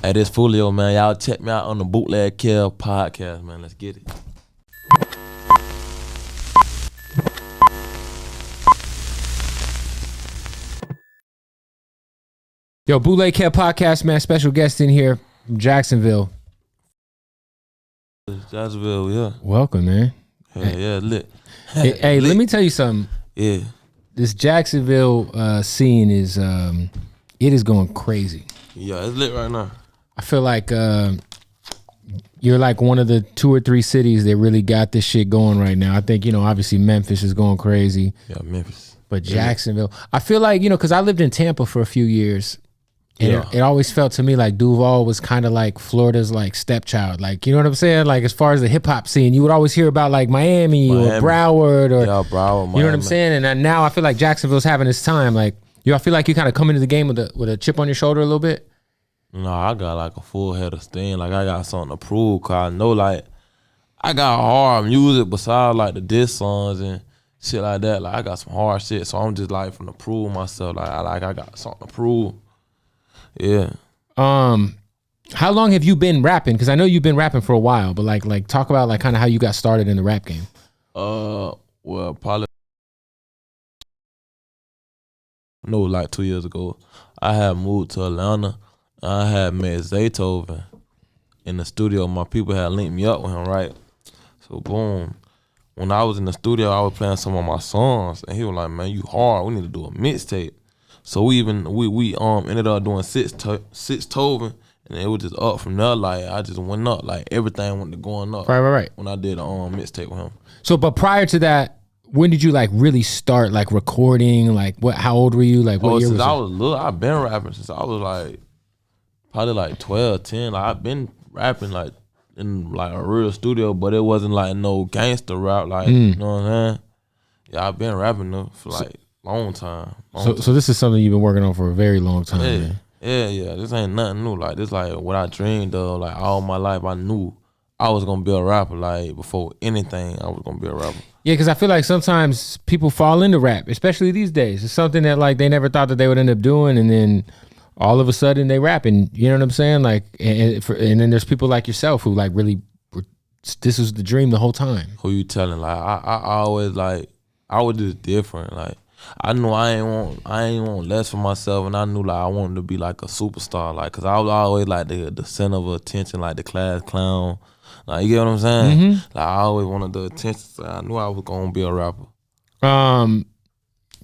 Hey, this Foolio, man. Y'all check me out on the Bootleg Kev Podcast, man. Let's get it. Yo, Bootleg Kev Podcast, man. Special guest in here from Jacksonville. Jacksonville, yeah. Welcome, man. Yeah, lit. Hey, Lit. let me tell you something. Yeah. This Jacksonville scene is it is going crazy. Yeah, it's lit right now. I feel like you're like one of the 2 or 3 cities that really got this shit going right now. I think, obviously Memphis is going crazy. Yeah, Memphis. But Jacksonville, I feel like, because I lived in Tampa for a few years. And it always felt to me like Duval was kind of like Florida's like stepchild. Like, you know what I'm saying? Like as far as the hip hop scene, you would always hear about like Miami or Broward or, Broward, Miami. You know what I'm saying? And now I feel like Jacksonville's having its time. Like, I feel like you kind of come into the game with a chip on your shoulder a little bit. No, I got like a full head of steam. Like I got something to prove. Cause I know like I got hard music besides like the diss songs and shit like that. Like I got some hard shit. So I'm just like finna prove myself. Like I got something to prove. Yeah. How long have you been rapping? Because I know you've been rapping for a while, but like talk about like kind of how you got started in the rap game. Well, probably like 2 years ago. I had moved to Atlanta. I had met Zaytoven in the studio. My people had linked me up with him, right? So boom. When I was in the studio, I was playing some of my songs, and he was like, "Man, you hard. We need to do a mixtape." So we ended up doing six Toven, and it was just up from there. Like I just went up, like everything went to going up. Right. When I did a mixtape with him. So, but prior to that, when did you like really start like recording? Like what? How old were you? Like what year since was I it? was little, I've been rapping since I was like probably like 12, 10. Like I've been rapping like in like a real studio, but it wasn't like no gangster rap. Like you know what I'm saying? Yeah, I've been rapping though for like. Long time. So this is something you've been working on for a very long time. Yeah, man. yeah. This ain't nothing new. Like this, like what I dreamed of. Like all my life, I knew I was gonna be a rapper. Like before anything, I was gonna be a rapper. Yeah, because I feel like sometimes people fall into rap, especially these days. It's something that like they never thought that they would end up doing, and then all of a sudden they rap, and you know what I'm saying? Like, and then there's people like yourself who like really, this was the dream the whole time. Who you telling? Like I always like I was just different. Like. I knew I ain't want less for myself, and I knew like I wanted to be like a superstar, like cause I was always like the center of attention, like the class clown, like you get what I'm saying? Mm-hmm. Like I always wanted the attention, so I knew I was gonna be a rapper.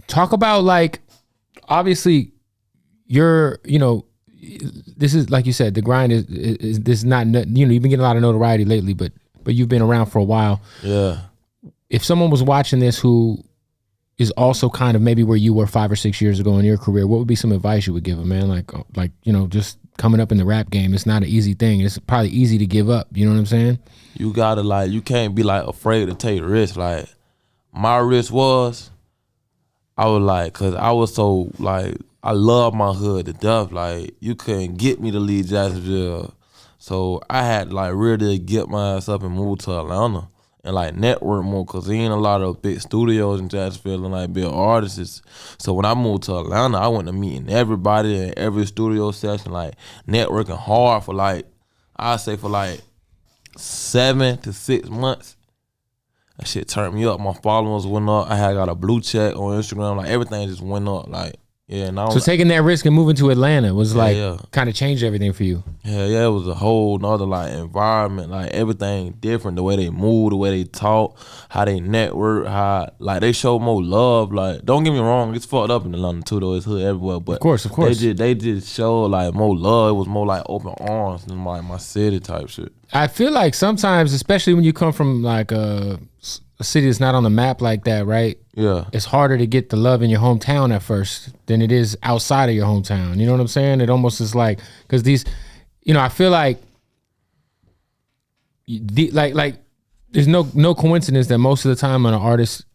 Talk about like, obviously, you're this is like you said, the grind is this not you've been getting a lot of notoriety lately, but you've been around for a while. Yeah. If someone was watching this who is also kind of maybe where you were 5 or 6 years ago in your career, what would be some advice you would give them, man? Like just coming up in the rap game, it's not an easy thing. It's probably easy to give up. You know what I'm saying? You gotta like, you can't be like afraid to take risks. Like my risk was, I was like, cause I was so like, I love my hood to death. Like you couldn't get me to leave Jacksonville. So I had like really get my ass up and move to Atlanta. And like network more, cause there ain't a lot of big studios in Jacksonville and like big artists. So when I moved to Atlanta, I went to meeting everybody in every studio session, like networking hard for like, I say for like 7 to 6 months. That shit turned me up. My followers went up. I had got a blue check on Instagram. Like everything just went up. Like yeah. And I was so taking that risk and moving to Atlanta was yeah. Kind of changed everything for you. Yeah, it was a whole nother like environment, like everything different, the way they move, the way they talk, how they network, how like they show more love. Like don't get me wrong, it's fucked up in Atlanta too though, it's hood everywhere, but of course. They just show like more love. It was more like open arms than like my city type shit. I feel like sometimes, especially when you come from like a city that's not on the map like that, right? Yeah. It's harder to get the love in your hometown at first than it is outside of your hometown. You know what I'm saying? It almost is like, because these, I feel like, there's no coincidence that most of the time when an artist,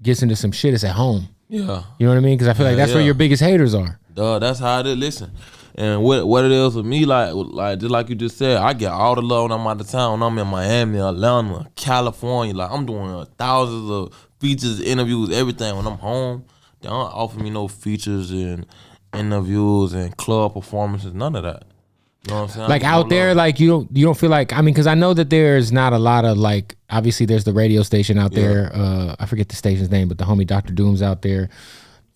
gets into some shit, it's at home. Yeah. You know what I mean? Because I feel like that's where your biggest haters are. Duh, that's how it is. Listen. And what it is with me, like just like you just said, I get all the love when I'm out of town. When I'm in Miami, Atlanta, California, like I'm doing thousands of features, interviews, everything. When I'm home, they don't offer me no features and interviews and club performances, none of that. You know what I'm saying? Like out there, like you don't feel like, I mean, because I know that there's not a lot of like, obviously there's the radio station out there. I forget the station's name, but the homie Dr. Doom's out there.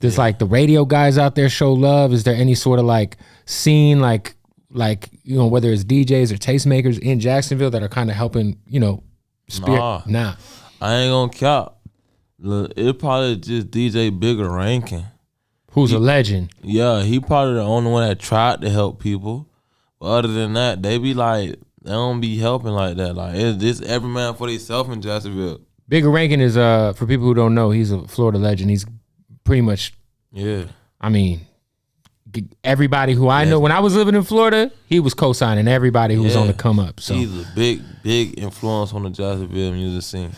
There's like the radio guys out there show love. Is there any sort of like scene, like you know, whether it's DJs or tastemakers in Jacksonville that are kind of helping, you know, Nah. I ain't gonna cap. Look, it probably just DJ Bigger Rankin. Who's a legend. Yeah, he probably the only one that tried to help people. But other than that, they be like, they don't be helping like that. Like, it's every man for themselves in Jacksonville. Bigger Rankin is, for people who don't know, he's a Florida legend. He's pretty much, I mean, everybody who I know, when I was living in Florida, he was co-signing everybody who was on the come up. So he's a big influence on the Jacksonville music scene.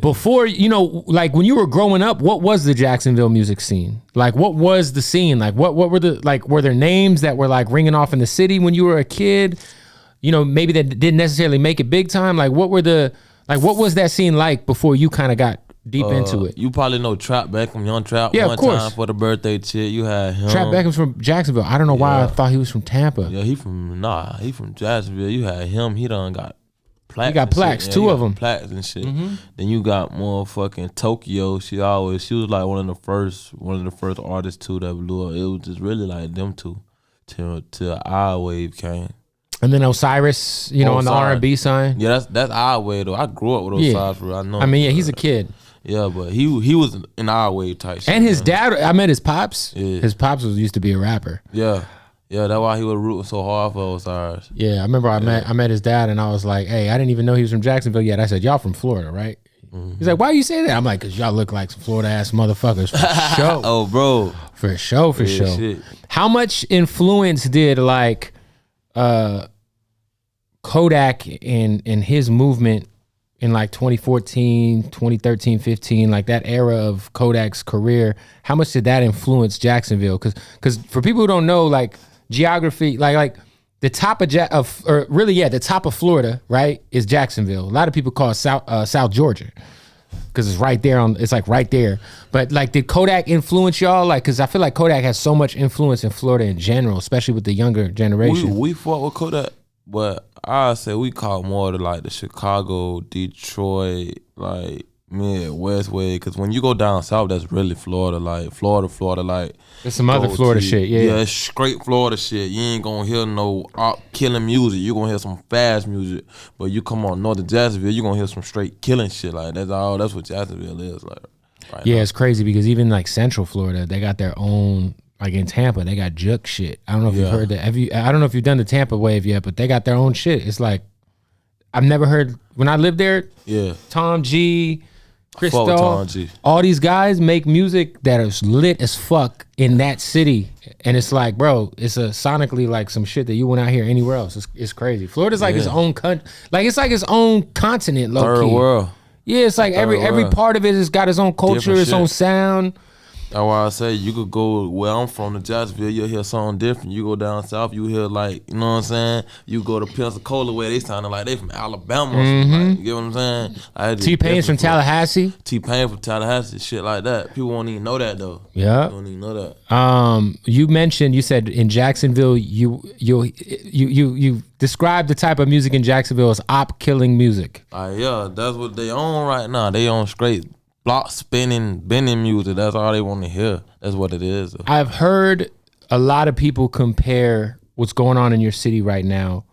Before, you know, like when you were growing up, what was the Jacksonville music scene? Like, what was the scene? Like, what were the, like, were there names that were like ringing off in the city when you were a kid? You know, maybe that didn't necessarily make it big time. Like, what was that scene like before you kind of got deep into it? You probably know Trap Beckham, Young Trap. Yeah, one of course. time for the birthday shit, you had him. Trap Beckham's from Jacksonville. I don't know why I thought he was from Tampa. Yeah, he from Jacksonville. You had him. He done got plaques. He got plaques, two of them. Plaques and shit. Then you got motherfucking Tokyo. She was like one of the first artists too that blew up. It was just really like them two till our wave came. And then Osiris, you know, on the R&B side. Yeah, that's our wave though. I grew up with Osiris. I know. I mean, yeah, he's a kid. Yeah, but he was in our wave type shit. And his dad, I met his pops. Yeah. His pops used to be a rapper. Yeah, that's why he was rooting so hard for Osiris. Yeah, I remember I met his dad and I was like, hey, I didn't even know he was from Jacksonville yet. I said, y'all from Florida, right? He's like, why you say that? I'm like, because y'all look like some Florida ass motherfuckers for sure. Oh, bro. For sure. Shit. How much influence did like Kodak and his movement in like 2014, 2013, 15, like that era of Kodak's career, how much did that influence Jacksonville? Because for people who don't know, like geography, like the top the top of Florida, right, is Jacksonville. A lot of people call it South Georgia because it's right there it's like right there. But like, did Kodak influence y'all? Like, because I feel like Kodak has so much influence in Florida in general, especially with the younger generation. We fought with Kodak, but I say we call more to like the Chicago, Detroit, like Midwest way. Because when you go down south, that's really Florida, like Florida, like there's some other Florida shit, yeah, it's straight Florida shit. You ain't gonna hear no killing music. You gonna hear some fast music. But you come on northern Jacksonville, you gonna hear some straight killing shit. Like that's what Jacksonville is like. Right now. It's crazy because even like Central Florida, they got their own. Like in Tampa, they got Juke shit. I don't know if you've heard that. I don't know if you've done the Tampa wave yet, but they got their own shit. It's like, I've never heard, when I lived there, Tom G, Christo, all these guys make music that is lit as fuck in that city. And it's like, bro, it's a sonically like some shit that you wouldn't hear anywhere else. It's crazy. Florida's like its own it's like its own continent, low Third key. World. Yeah, it's like every part of it has got its own culture, its own sound. That's why I say you could go where I'm from to Jacksonville, you'll hear something different. You go down south, you hear like, you know what I'm saying? You go to Pensacola where they sounding like they from Alabama or something. Like, you get what I'm saying? Like, T-Pain's from Tallahassee. T-Pain from Tallahassee, shit like that. People won't even know that though. Yeah. They don't even know that. You said in Jacksonville, you described the type of music in Jacksonville as Opp-Killing music. Yeah, that's what they on right now. They on straight block spinning, bending music. That's all they want to hear. That's what it is. I've heard a lot of people compare what's going on in your city right now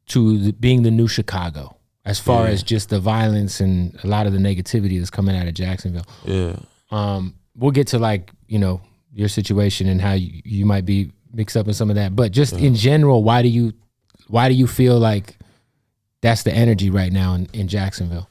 to being the new Chicago, as far as just the violence and a lot of the negativity that's coming out of Jacksonville. Yeah. We'll get to like, you know, your situation and how you might be mixed up in some of that. But just in general, why do you feel like that's the energy right now in Jacksonville?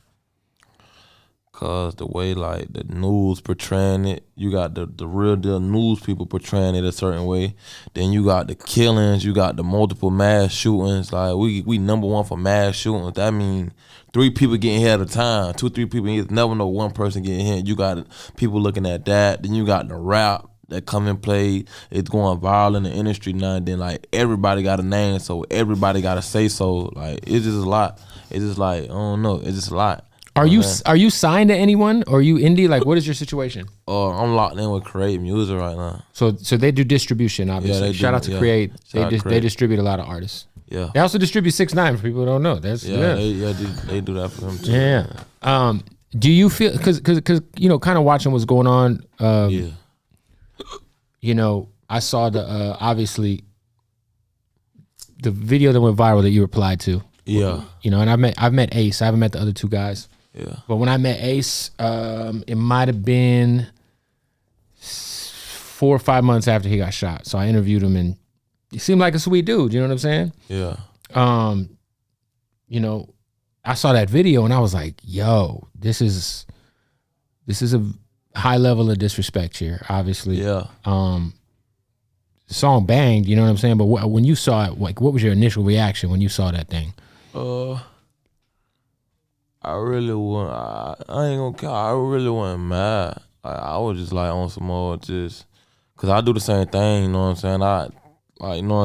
Cause the way like the news portraying it, you got the real deal news people portraying it a certain way. Then you got the killings, you got the multiple mass shootings. Like we number one for mass shootings. That mean 3 people getting hit at a time. 2, 3 people. You never know one person getting hit. You got people looking at that. Then you got the rap that come and play. It's going viral in the industry now. And then like everybody got a name, so everybody got to say so. Like it's just a lot. It's just like I don't know. It's just a lot. Are you signed to anyone, or are you indie? Like, what is your situation? I'm locked in with Create Music right now. So they do distribution, obviously. Yeah, Shout out to Create. They distribute a lot of artists. Yeah. They also distribute 6ix9ine for people who don't know. They do that for them too. Yeah. Do you feel because kind of watching what's going on? I saw the obviously the video that went viral that you replied to. Yeah. And I've met Ace. I haven't met the other two guys. Yeah. But when I met Ace, it might have been 4 or 5 months after he got shot. So I interviewed him, and he seemed like a sweet dude. You know what I'm saying? Yeah. I saw that video and I was like, yo, this is a high level of disrespect here, obviously. Yeah. The song banged, you know what I'm saying? But when you saw it, like, what was your initial reaction when you saw that thing? I really wasn't. I ain't gonna care. I really wasn't mad. I was just like on some more just, cause I do the same thing. You know what I'm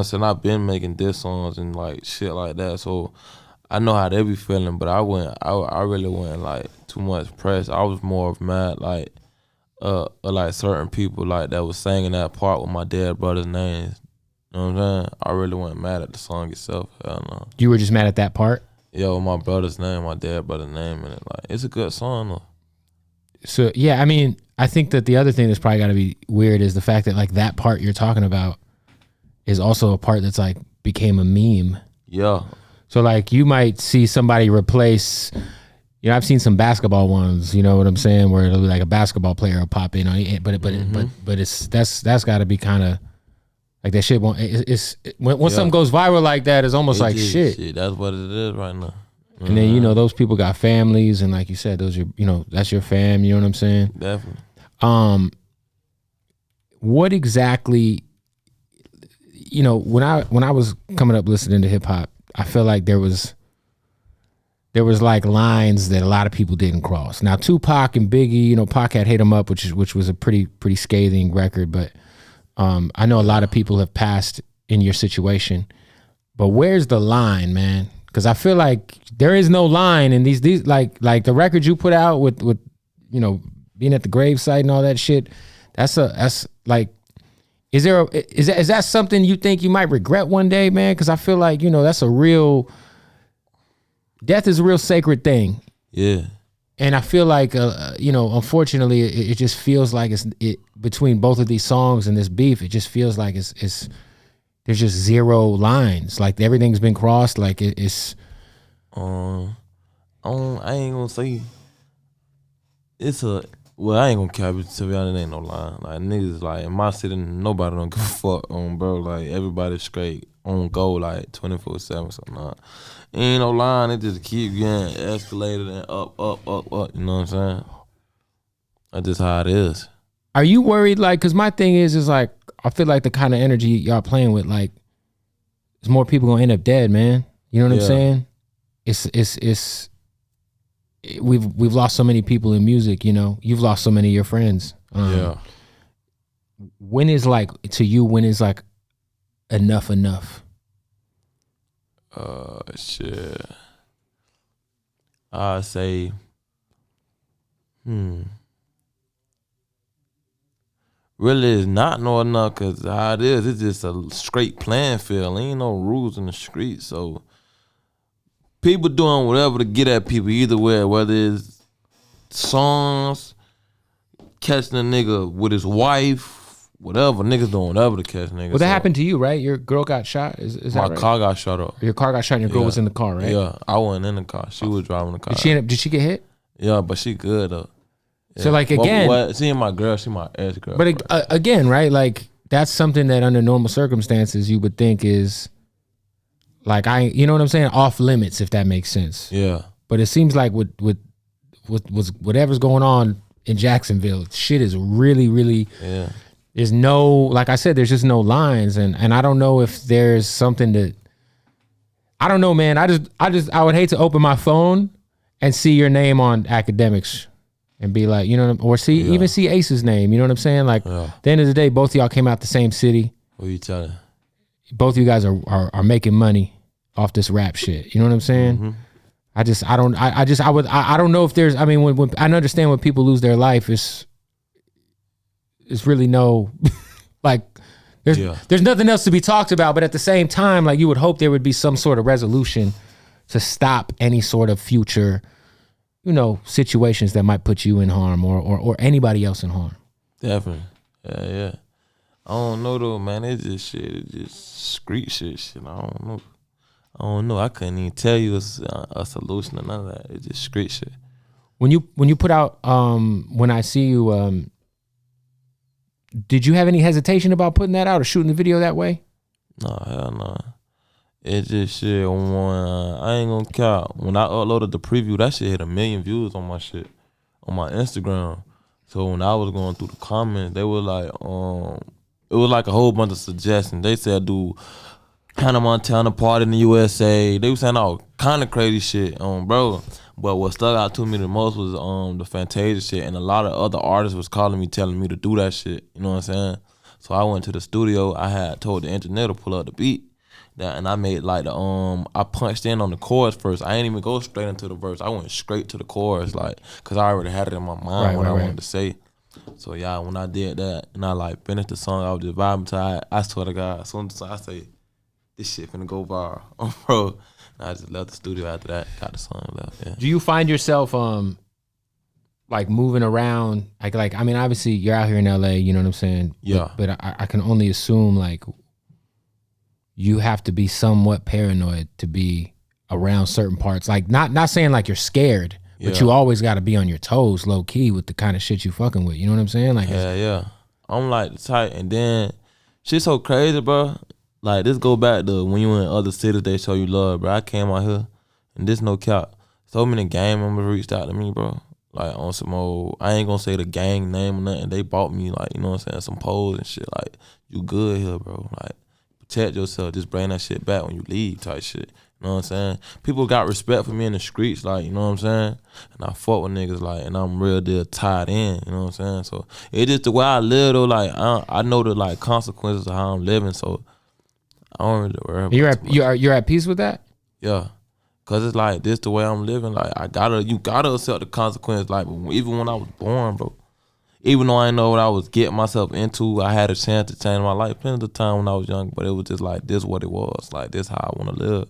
saying? I've been making diss songs and like shit like that. So I know how they be feeling. But I really wasn't like too much pressed. I was more of mad like certain people like that was singing that part with my dead brother's names. You know what I'm saying? I really wasn't mad at the song itself. Hell no. You were just mad at that part? Yeah, with my brother's name, my dead brother's name, and it's a good song though. So yeah, I mean, I think that the other thing that's probably got to be weird is the fact that like that part you're talking about is also a part that's like became a meme. Yeah. So like you might see somebody replace. I've seen some basketball ones, you know what I'm saying, where it'll be like a basketball player will pop in on it, but that's got to be kind of like that shit. When something goes viral like that, it's almost like shit. That's what it is right now. Mm-hmm. And then those people got families, and like you said, those are that's your fam. You know what I'm saying? Definitely. What exactly? When I was coming up listening to hip hop, I feel like there was like lines that a lot of people didn't cross. Now Tupac and Biggie, Pac had Hit 'Em Up, which was a pretty scathing record, but I know a lot of people have passed in your situation. But where's the line, man? Because I feel like there is no line in these like the records you put out with being at the gravesite and all that shit. That's like, is that something you think you might regret one day, man? Because I feel like that's a real. Death is a real sacred thing. Yeah. And I feel like, unfortunately, it just feels like it between both of these songs and this beef, it just feels like it's there's just zero lines. Like everything's been crossed. Like it's. I ain't gonna say. I ain't gonna cap it, to be honest, it ain't no line. Like niggas, like in my city, nobody don't give a fuck on, bro. Like everybody's straight on go, like 24/7, something like that. Ain't no line, it just keep getting escalated and up, you know what I'm saying? That's just how it is. Are you worried, like, cause my thing is like, I feel like the kind of energy y'all playing with, like, there's more people gonna end up dead, man. You know what I'm saying? We've lost so many people in music, you've lost so many of your friends. When is like enough? Shit. I say, really it's not no enough, cause how it is, it's just a straight playing field. Ain't no rules in the street, so people doing whatever to get at people either way, whether it's songs, catching a nigga with his wife, whatever, niggas doing whatever to catch niggas. Well, that happened to you, right? Your girl got shot. Is that right? My car got shot up. Your car got shot and your girl was in the car, right? Yeah, I wasn't in the car. She was driving the car. Did she get hit? Yeah, but she good though. Yeah. So like again, she ain't my girl. She my ex girl. But again, right? Like that's something that under normal circumstances you would think is like you know what I'm saying, off limits, if that makes sense. Yeah. But it seems like with whatever's going on in Jacksonville, shit is really, really. Yeah. There's no, like I said, there's just no lines, and I don't know if there's something that. I don't know, man. I would hate to open my phone and see your name on academics and be like, or even see Ace's name. You know what I'm saying? Like, at the end of the day, both of y'all came out the same city. What are you telling? Both of you guys are making money off this rap shit. You know what I'm saying? Mm-hmm. I don't know if there's, I mean, when I understand when people lose their life, it's really no, like, there's nothing else to be talked about. But at the same time, like, you would hope there would be some sort of resolution to stop any sort of future, you know, situations that might put you in harm or anybody else in harm. Definitely. Yeah. I don't know though, man. It's just shit. It's just street shit. I don't know. I couldn't even tell you it's a solution or none of that. It's just street shit. When you put out When I See You, did you have any hesitation about putting that out or shooting the video that way? No, hell no. It's just shit. I ain't gonna count. When I uploaded the preview, that shit hit 1 million views on my shit, on my Instagram. So when I was going through the comments, they were like, it was like a whole bunch of suggestions. They said do Hannah Montana part in the USA. They were saying all kind of crazy shit, bro. But what stuck out to me the most was the Fantasia shit, and a lot of other artists was calling me, telling me to do that shit. You know what I'm saying? So I went to the studio. I had told the engineer to pull up the beat, and I made like I punched in on the chorus first. I ain't even go straight into the verse. I went straight to the chorus, like, cause I already had it in my mind what I wanted to say. So yeah, when I did that and I like finished the song, I was just vibing to it. I swear to God, as soon as I say this shit finna go viral, bro. I just left the studio after that, got the song left. Yeah. Do you find yourself like moving around? Like I mean, obviously you're out here in LA, you know what I'm saying? Yeah. But I can only assume like you have to be somewhat paranoid to be around certain parts. Like not saying like you're scared, but you always got to be on your toes, low key, with the kind of shit you fucking with. You know what I'm saying? Like yeah. I'm like the type, and then shit's so crazy, bro. Like, this go back to when you in other cities, they show you love, bro. I came out here, and this no cap. So many gang members reached out to me, bro. Like, on some old, I ain't gonna say the gang name or nothing. They bought me, like, you know what I'm saying, some poles and shit. Like, you good here, bro. Like, protect yourself. Just bring that shit back when you leave type shit. You know what I'm saying? People got respect for me in the streets, like, you know what I'm saying? And I fuck with niggas, like, and I'm real deal tied in, you know what I'm saying? So, it's just the way I live, though. Like, I know the, like, consequences of how I'm living, so I don't really worry about it. You're at peace with that? Yeah. Cause it's like this the way I'm living. Like you gotta accept the consequences. Like even when I was born, bro. Even though I didn't know what I was getting myself into, I had a chance to change my life plenty of time when I was young. But it was just like this what it was. Like this how I wanna live.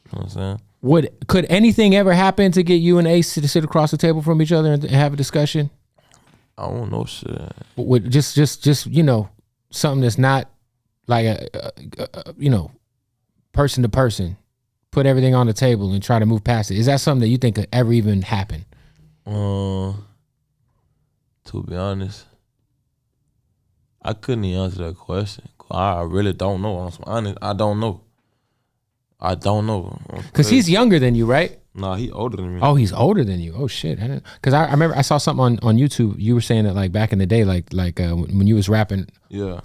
You know what I'm saying? Could anything ever happen to get you and Ace to sit across the table from each other and have a discussion? I don't know shit. With just you know, something that's not like a you know, person to person, put everything on the table and try to move past it. Is that something that you think could ever even happen? To be honest, I couldn't even answer that question. I really don't know. I'm honest, I don't know. Cause he's younger than you, right? Nah, he older than me. Oh, he's older than you. Oh shit! Cause I remember I saw something on YouTube. You were saying that like back in the day, like when you was rapping, yeah,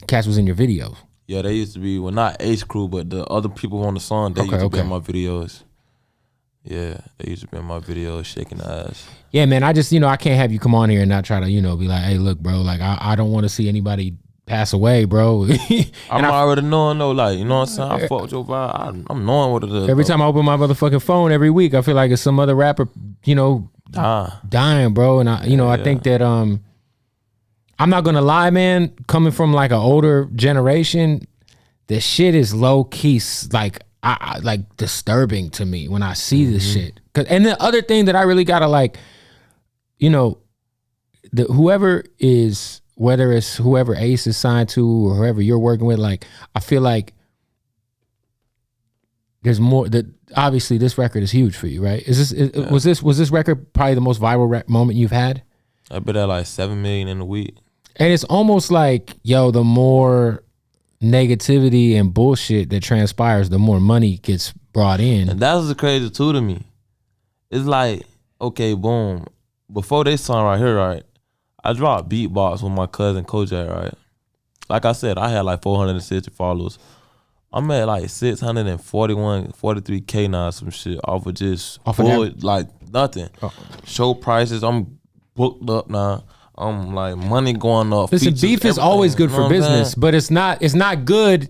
Cass was in your videos. Yeah, they used to be, well, not Ace Crew, but the other people on the song, they used to be in my videos. Yeah, they used to be in my videos, shaking ass. Yeah, man, I just, you know, I can't have you come on here and not try to, you know, be like, hey, look, bro, like, I don't want to see anybody pass away, bro. I'm already knowing, though, like, you know what I'm saying? I fuck with your vibe. I'm knowing what it is. Every time I open my motherfucking phone every week, I feel like it's some other rapper, you know, dying, bro. And I think that, I'm not gonna lie, man. Coming from like an older generation, the shit is low key, like I like disturbing to me when I see this shit. And the other thing that I really gotta like, you know, whoever is, whether it's whoever Ace is signed to or whoever you're working with, like I feel like there's more. That obviously this record is huge for you, right? Was this record probably the most viral moment you've had? I bet at like 7 million in a week. And it's almost like, yo, the more negativity and bullshit that transpires, the more money gets brought in. And that's the crazy too to me. It's like, okay, boom. Before this song right here, right, I dropped Beatbox with my cousin Kojak, right? Like I said, I had like 460 followers. I'm at like 43K now, some shit off of just like nothing. Show prices, I'm booked up now. Like money going up. Listen, beef is always good for business, but it's not good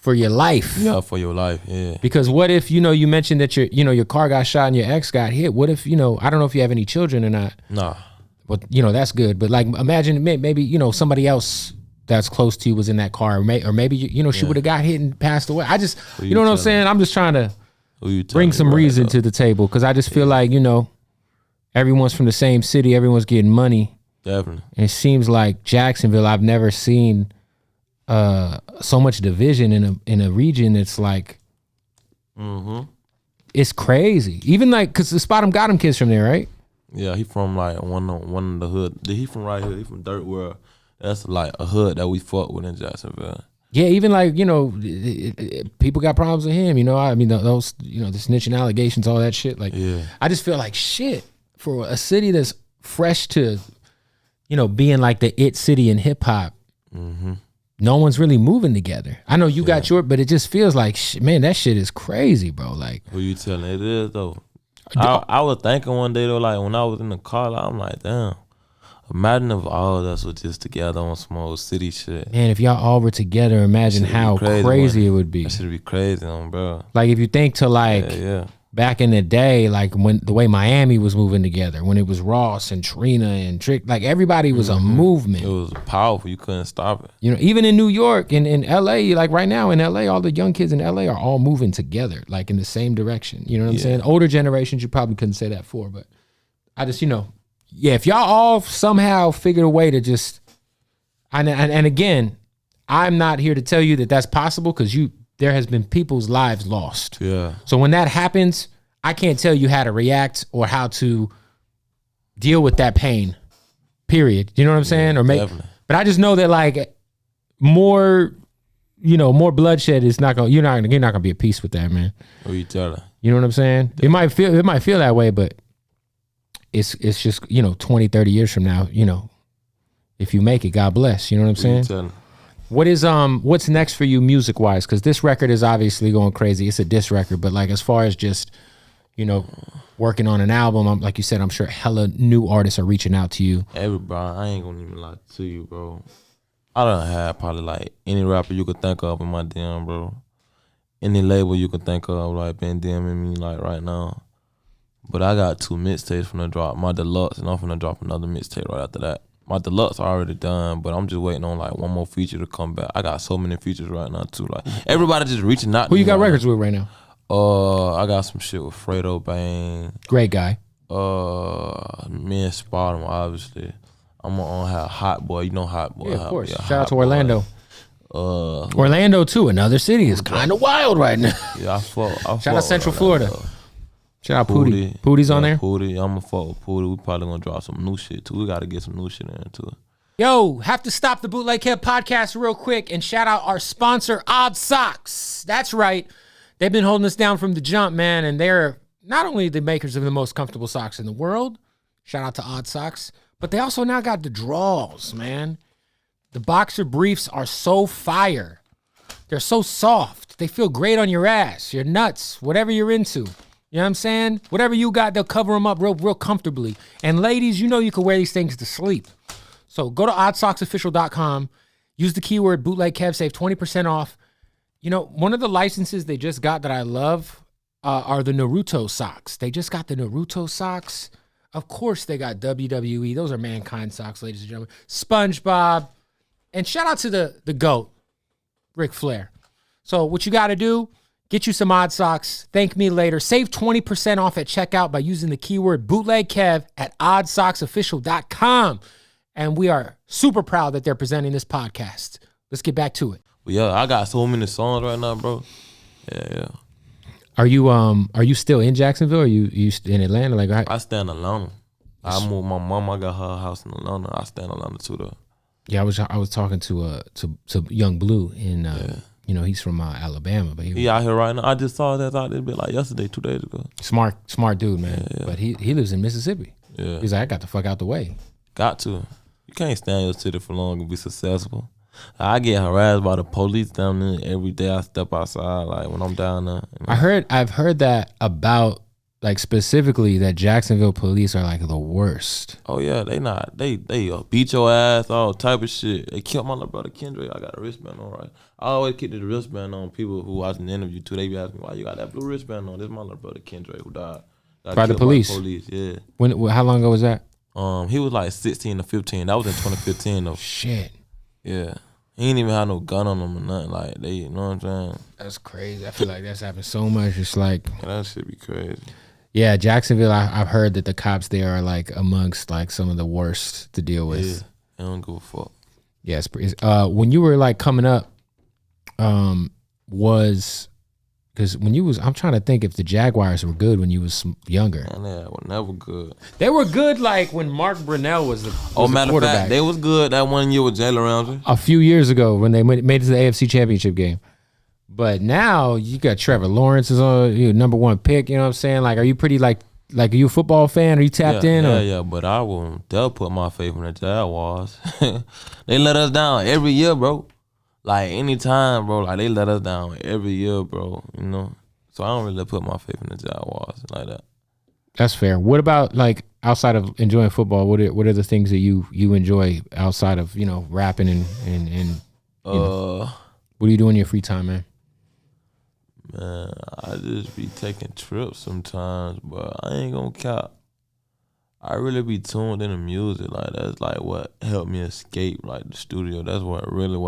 for your life. Yeah, for your life, yeah. Because what if, you mentioned that your car got shot and your ex got hit. What if, I don't know if you have any children or not. Nah. But, that's good. But like, imagine maybe, somebody else that's close to you was in that car. Or maybe, she would have got hit and passed away. I just, you know what I'm saying? I'm just trying to bring some reason to the table. Because I just feel like, everyone's from the same city. Everyone's getting money. Definitely. And it seems like Jacksonville, I've never seen so much division in a region. It's like, it's crazy. Even like, cause the Spot 'em Got 'em kids from there, right? Yeah, he from like one of the hood. He from right here. He from Dirt World. That's like a hood that we fuck with in Jacksonville. Yeah, even like, people got problems with him, I mean, those, the snitching allegations, all that shit. Like, yeah. I just feel like shit for a city that's fresh to, being like the it city in hip hop. No one's really moving together. I know you got your, but it just feels like, man, that shit is crazy, bro. Like, who you telling? It is though. I was thinking one day though, like when I was in the car, like, I'm like, damn. Imagine if all of us were just together on some old city shit. Man, if y'all all were together, imagine how crazy it would be. That should be crazy, bro. Like if you think to like back in the day, like when the way Miami was moving together, when it was Ross and Trina and Trick, like everybody was a movement. It was powerful. You couldn't stop it. Even in New York and in LA, like right now in LA, all the young kids in LA are all moving together, like in the same direction. You know what I'm saying? Older generations, you probably couldn't say that for, but I just, if y'all all somehow figured a way to just, and again, I'm not here to tell you that that's possible because there has been people's lives lost. Yeah. So when that happens, I can't tell you how to react or how to deal with that pain. Period. You know what I'm saying? Or definitely. But I just know that like more bloodshed is not gonna. You're not gonna be at peace with that, man. Who you telling? You know what I'm saying? It might feel that way, but it's just 20, 30 years from now. If you make it, God bless. You know what I'm saying? Who you telling? What is what's next for you music wise? Because this record is obviously going crazy. It's a diss record, but like as far as just working on an album, like you said, I'm sure hella new artists are reaching out to you. Everybody, I ain't gonna even lie to you, bro. I don't have probably like any rapper you could think of in my DM, bro. Any label you could think of, like been DMing me like right now. But I got 2 mixtapes from the drop, my deluxe, and I'm finna drop another mixtape right after that. My deluxe already done, but I'm just waiting on like one more feature to come back. I got so many features right now too. Like everybody just reaching out. Who you got records with right now? I got some shit with Fredo Bang. Great guy. Me and Spot 'em, obviously. I'm gonna have Hot Boy. You know Hot Boy. Yeah, of course. Yeah, shout out to Orlando. Orlando too, another city is kind of wild right now. Yeah, I fuck shout out Central Florida. Shout out Pootie. Pootie's on there? Pootie. I'm gonna fuck with Pootie. We probably gonna drop some new shit too. We gotta get some new shit in too. Yo, have to stop the Bootleg Kev podcast real quick and shout out our sponsor, Odd Socks. That's right. They've been holding us down from the jump, man, and they're not only the makers of the most comfortable socks in the world, shout out to Odd Socks, but they also now got the draws, man. The boxer briefs are so fire. They're so soft. They feel great on your ass, your nuts, whatever you're into. You know what I'm saying? Whatever you got, they'll cover them up real comfortably. And ladies, you can wear these things to sleep. So go to oddsocksofficial.com. Use the keyword Bootleg Kev, save 20% off. One of the licenses they just got that I love are the Naruto socks. They just got the Naruto socks. Of course they got WWE. Those are Mankind socks, ladies and gentlemen. SpongeBob. And shout out to the GOAT, Ric Flair. So what you got to do, get you some Odd Socks. Thank me later. Save 20% off at checkout by using the keyword Bootleg Kev at oddsocksofficial.com. And we are super proud that they're presenting this podcast. Let's get back to it. But yeah, I got so many songs right now, bro. Yeah. Are you still in Jacksonville? Or are you in Atlanta? Like I stay in Atlanta. I moved my mom. I got her house in Atlanta. I stay in Atlanta too, though. Yeah, I was talking to Young Blue, and he's from Alabama, but he out here right now. I just saw that out there like yesterday, 2 days ago. Smart dude, man. Yeah. But he lives in Mississippi. Yeah, he's like, I got the fuck out the way. Got to. You can't stay in your city for long and be successful. I get harassed by the police down there every day. I step outside, like when I'm down there. I've heard that about like specifically that Jacksonville police are like the worst. Oh yeah, they beat your ass, all type of shit. They killed my little brother Kendrick. I got a wristband on, right? I always keep the wristband on. People who watching the interview too, they be asking me why you got that blue wristband on. This is my little brother Kendrick who died. By the police. By the police, yeah. How long ago was that? He was like 16 to 15. That was in 2015 though. Shit. Yeah. He ain't even had no gun on him or nothing. Like they, you know what I'm saying? That's crazy. I feel like that's happened so much. It's like that shit be crazy. Yeah, Jacksonville. I've heard that the cops there are like amongst like some of the worst to deal with. Yeah, they don't give a fuck. Yes. When you were like coming up, was because when you was, I'm trying to think if the Jaguars were good when you was younger. Man, they were never good. They were good like when Mark Brunell was the matter of fact, they was good that 1 year with Jalen Ramsey. A few years ago when they made it to the AFC Championship game. But now you got Trevor Lawrence is on number one pick. You know what I'm saying? Like, are you pretty like are you a football fan? Are you tapped in? Yeah. But I will they'll put my faith in the Jaguars. They let us down every year, bro. Like anytime, bro. Like they let us down every year, bro. You know. So I don't really put my faith in the Jaguars like that. That's fair. What about like outside of enjoying football? What are the things that you enjoy outside of rapping and what do you do in your free time, man? Man, I just be taking trips sometimes, but I ain't gonna cap. I really be tuned into music. Like that's like what helped me escape like the studio. That's what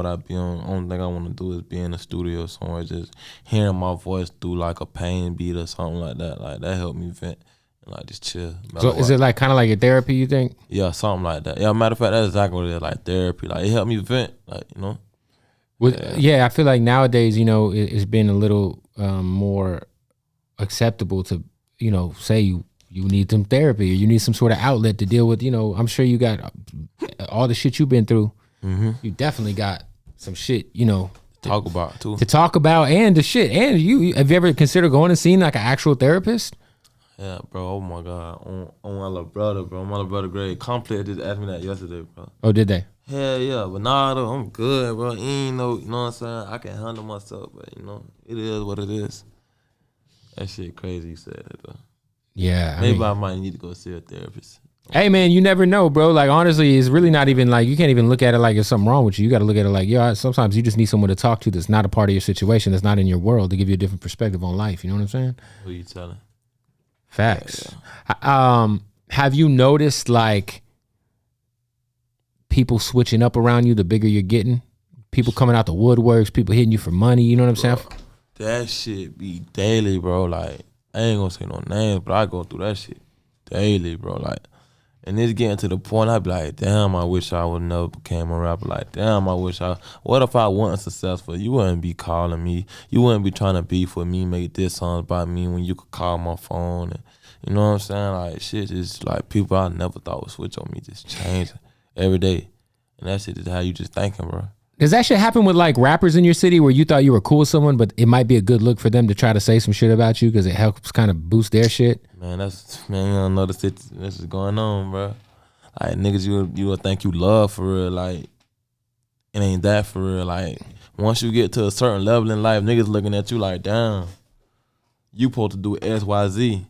I be on. Only thing I want to do is be in the studio somewhere, just hearing my voice through like a pain beat or something like that. Like that helped me vent and like just chill. So is it like kind of like a therapy? You think? Yeah, something like that. Yeah, matter of fact, that's exactly what it is. Like therapy. Like it helped me vent. Like Yeah, I feel like nowadays, it's been a little more acceptable to, say you need some therapy or you need some sort of outlet to deal with, I'm sure you got all the shit you've been through. Mm-hmm. You definitely got some shit, to talk about too. To talk about and the shit. And have you ever considered going and seeing like an actual therapist? Yeah, bro. Oh my God. On my little brother, bro. My little brother Greg Complex just asked me that yesterday, bro. Oh, did they? Hell yeah, but nah, though, I'm good, bro. You know what I'm saying? I can handle myself, but it is what it is. That shit crazy you said that, though. Yeah. Maybe I might need to go see a therapist. Hey man, you never know, bro. Like honestly, it's really not even like you can't even look at it like there's something wrong with you. You got to look at it like, sometimes you just need someone to talk to that's not a part of your situation, that's not in your world, to give you a different perspective on life. You know what I'm saying? Who you telling? Facts. Yeah. Have you noticed like people switching up around you the bigger you're getting? People coming out the woodworks, people hitting you for money, you know what I'm saying? That shit be daily, bro. Like, I ain't gonna say no names, but I go through that shit daily, bro. Like, and it's getting to the point I be like, damn, I wish I would never became a rapper. Like, damn, what if I wasn't successful? You wouldn't be calling me. You wouldn't be trying to beef with me, make diss songs about me when you could call my phone. And, you know what I'm saying? Like, shit just, like, people I never thought would switch on me just changing every day. And that shit is how you just thinking, bro. Does that shit happen with like rappers in your city where you thought you were cool with someone, but it might be a good look for them to try to say some shit about you because it helps kind of boost their shit? Man, you don't know the shit that's going on, bro. Like niggas, you would think you love for real. Like it ain't that for real. Like once you get to a certain level in life, niggas looking at you like, damn, you supposed to do X, Y, Z.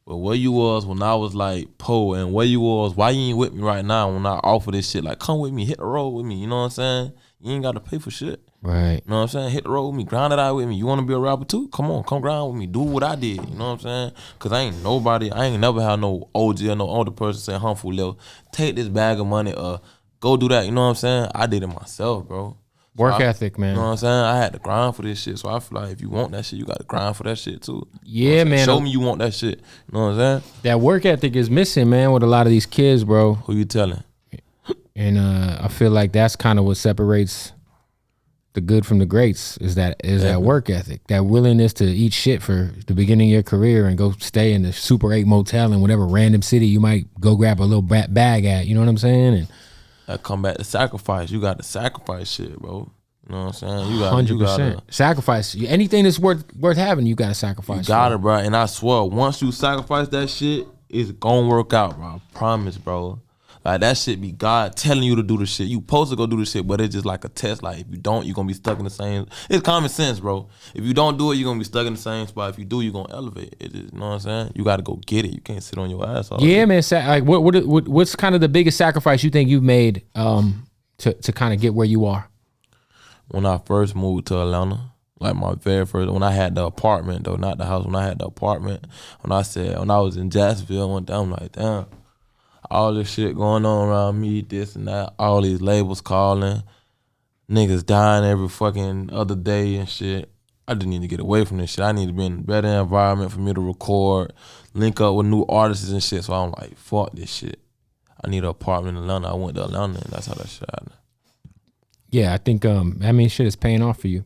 But where you was when I was like po, and where you was, why you ain't with me right now when I offer this shit? Like, come with me, hit the road with me. You know what I'm saying? You ain't got to pay for shit. Right. You know what I'm saying? Hit the road with me, grind it out with me. You want to be a rapper too? Come on, come grind with me. Do what I did. You know what I'm saying? Because I ain't never had no OG or no older person saying, Julio, take this bag of money or go do that. You know what I'm saying? I did it myself, bro. Work ethic, man. You know what I'm saying? I had to grind for this shit. So I feel like if you want that shit, you got to grind for that shit too. Yeah, you know man. Show me you want that shit. You know what I'm saying? That work ethic is missing, man, with a lot of these kids, bro. Who you telling? And I feel like that's kind of what separates the good from the greats is that work ethic, that willingness to eat shit for the beginning of your career and go stay in the Super 8 motel in whatever random city you might go grab a little bag at. You know what I'm saying? And that come back to sacrifice. You got to sacrifice shit, bro. You know what I'm saying? You 100%. Sacrifice. Anything that's worth having, you got to sacrifice. You got it, bro. And I swear, once you sacrifice that shit, it's going to work out, bro. I promise, bro. Like that shit be God telling you to do the shit. You supposed to go do the shit, but it's just like a test. Like if you don't, you're gonna be stuck in the same. It's common sense, bro. If you don't do it, you're gonna be stuck in the same spot. If you do, you're gonna elevate. It is, you know what I'm saying? You gotta go get it. You can't sit on your ass all day. Man. Like what's kind of the biggest sacrifice you think you've made to kind of get where you are? When I first moved to Atlanta, like my very first, when I had the apartment though, not the house. When I had the apartment, when I was in Jacksonville one day, I'm like, damn. All this shit going on around me, this and that, all these labels calling, niggas dying every fucking other day and shit. I just need to get away from this shit. I need to be in a better environment for me to record, link up with new artists and shit. So I'm like, fuck this shit. I need an apartment in Atlanta. I went to Atlanta and that's how that shit happened. Yeah, I think, shit is paying off for you.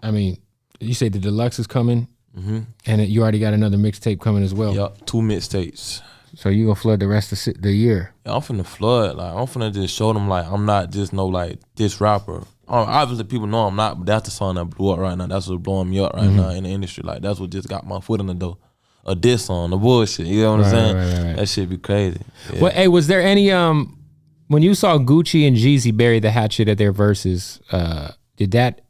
I mean, you say the deluxe is coming, and you already got another mixtape coming as well. Yep, 2 mixtapes. So you gonna flood the rest of the year? Yeah, I'm finna flood. Like I'm finna just show them like I'm not just no like this rapper. Obviously people know I'm not, but that's the song that blew up right now. That's what's blowing me up right now in the industry. Like that's what just got my foot in the door. A diss song, the bullshit. You know what I'm saying? Right. That shit be crazy. Yeah. Well, hey, was there any when you saw Gucci and Jeezy bury the hatchet at their verses? Did that?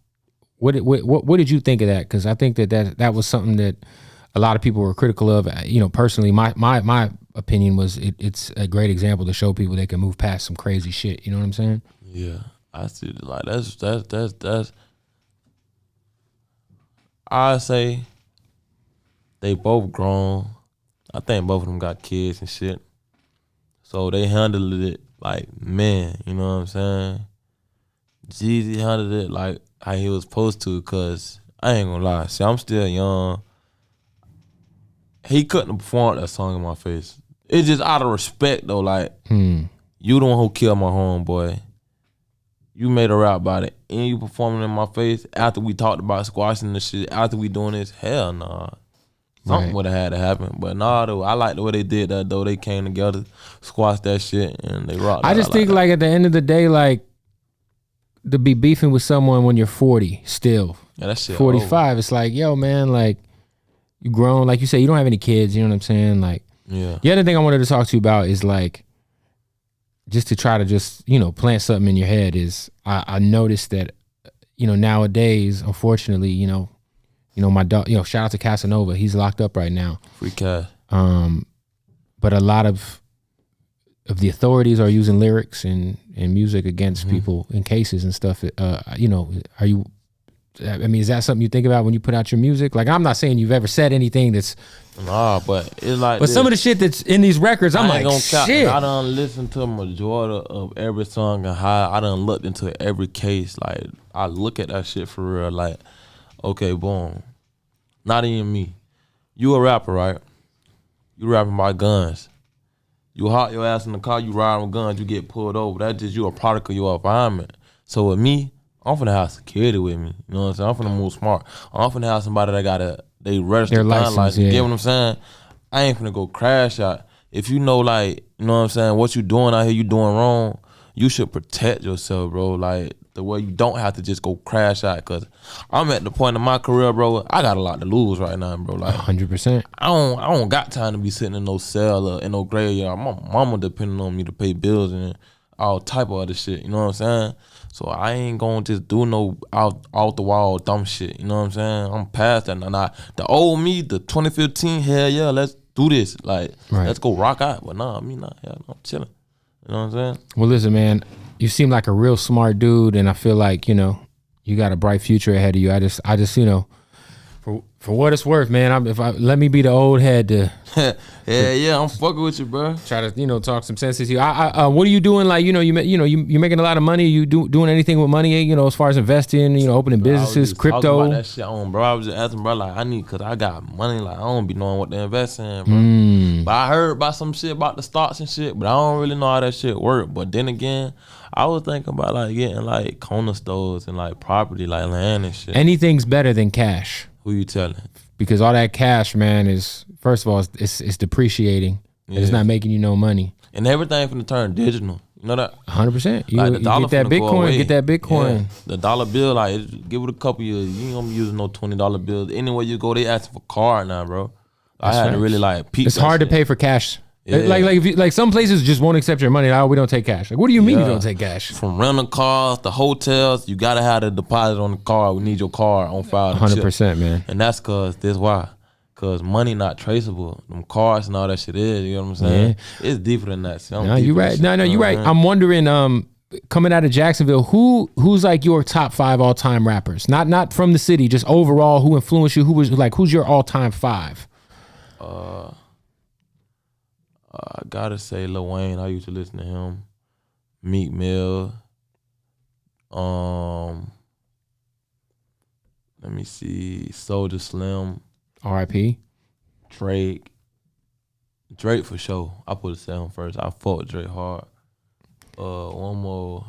What did you think of that? Because I think that was something that a lot of people were critical of. You know, personally, my opinion was it's a great example to show people they can move past some crazy shit. You know what I'm saying? Yeah, I see. Like that's. I say they both grown. I think both of them got kids and shit. So they handled it like men. You know what I'm saying? Jeezy handled it like how he was supposed to. Cause I ain't gonna lie. See, I'm still young. He couldn't have performed that song in my face. It's just out of respect though, like you the one who killed my homeboy. You made a rap about it, and you performing in my face after we talked about squashing the shit. After we doing this, hell nah. Something would have had to happen, but nah though. I like the way they did that though. They came together, squashed that shit, and they rocked. I just think like at the end of the day, like to be beefing with someone when you're 40 still. Yeah, that shit 45. over. It's like, yo man, like you grown. Like you say, you don't have any kids. You know what I'm saying? Like. Yeah. The other thing I wanted to talk to you about is like, just to try to just, plant something in your head is I noticed that, nowadays, unfortunately, my dog, shout out to Casanova. He's locked up right now. Free cash. But a lot of the authorities are using lyrics and music against people in cases and stuff. Are you, is that something you think about when you put out your music? Like, I'm not saying you've ever said anything that's... Nah, but it's like... But some of the shit that's in these records, I'm like, shit. I done listened to a majority of every song and how I done looked into every case. Like, I look at that shit for real. Like, okay, boom. Not even me. You a rapper, right? You rapping about guns. You hot your ass in the car, you riding with guns, you get pulled over. That's just you a product of your environment. So with me, I'm finna have security with me. You know what I'm saying? I'm finna move smart. I'm finna have somebody that they register gun license. You get what I'm saying? I ain't finna go crash out. If you know, like, you know what I'm saying, what you doing out here, you doing wrong, you should protect yourself, bro. Like, the way you don't have to just go crash out. Cause I'm at the point in my career, bro, I got a lot to lose right now, bro. Like 100%. I don't got time to be sitting in no cell or in no graveyard. My mama depending on me to pay bills and all type of other shit. You know what I'm saying? So I ain't gonna just do no out the wall dumb shit. You know what I'm saying? I'm past that now. The old me, the 2015, hell yeah, let's do this. Like, let's go rock out. But nah, me not. Yeah, I'm chilling. You know what I'm saying? Well, listen, man, you seem like a real smart dude, and I feel like, you got a bright future ahead of you. I just, for what it's worth, man, let me be the old head to yeah, I'm fucking with you, bro. Try to talk some sense to you. What are you doing? Like, you're making a lot of money. You doing anything with money? As far as investing, opening businesses, crypto. About that shit on, bro. I was just asking, bro, like cause I got money. Like I don't be knowing what to invest in, bro. But I heard about some shit about the stocks and shit, but I don't really know how that shit work. But then again, I was thinking about like getting like corner stores and like property, like land and shit. Anything's better than cash. Who you telling? Because all that cash, man, is first of all, it's depreciating. Yeah. It's not making you no money. And everything finna turn digital. You know that? 100%. You get that Bitcoin. Get that Bitcoin. Yeah. The dollar bill, like give it a couple years. You ain't gonna be using no $20 bills. Anywhere you go, they asking for card now, bro. I had to really like peep. It's hard to pay for cash. Yeah. Like if you, like some places just won't accept your money. Oh, we don't take cash. Like, what do you mean you don't take cash? From rental cars to hotels, you gotta have the deposit on the car. We need your car on file. 100%, man. And that's why. Cause money not traceable. Them cars and all that shit is. You know what I'm saying? Yeah. It's deeper than that. No, you right. No, you're right. I'm wondering, coming out of Jacksonville, who's like your top 5 all time rappers? Not from the city, just overall. Who influenced you? Who's your all time 5? I gotta say Lil Wayne. I used to listen to him. Meek Mill. Let me see. Soulja Slim. R.I.P. Drake for sure. I put it him first. I fought with Drake hard. One more.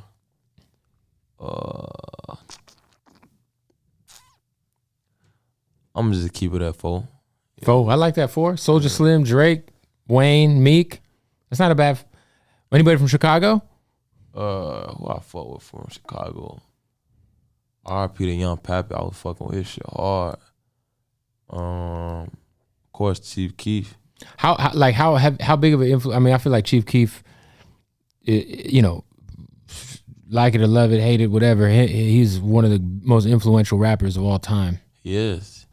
I'm just keep it at 4. 4. I like that 4. Soulja Slim, Drake, Wayne, Meek. That's not a bad. Anybody from Chicago? Who I fought with from Chicago? R.I.P. the Young Pappy. I was fucking with his shit hard. Of course, Chief Keef. How big of an influence? I mean, I feel like Chief Keef, you know, like it or love it, hate it, whatever. He's one of the most influential rappers of all time. Yes,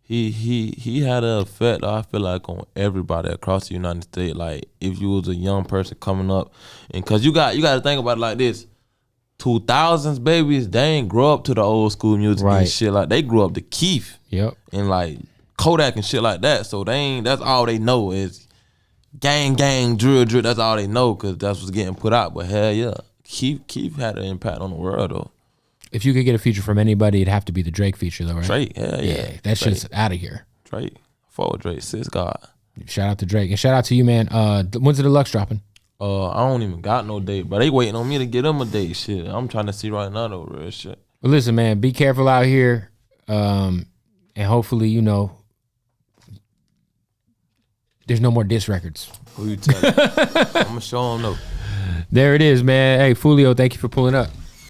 he had an effect. I feel like on everybody across the United States. Like if you was a young person coming up, and cause you got to think about it like this. 2000s babies, they ain't grow up to the old school music and shit. Like they grew up to Keef. Yep. And like Kodak and shit like that. So that's all they know is gang, drill. That's all they know because that's what's getting put out. But hell yeah, Keef had an impact on the world though. If you could get a feature from anybody, it'd have to be the Drake feature though, right? Drake, hell yeah. Yeah, that shit's out of here. Drake, for Drake, sis God. Shout out to Drake. And shout out to you, man. When's the deluxe dropping? I don't even got no date, but they waiting on me to get them a date. Shit, I'm trying to see right now though, real shit. But listen, man, be careful out here, and hopefully, you know, there's no more diss records. Who you telling? I'm gonna show them though. There it is, man. Hey, Foolio, thank you for pulling up.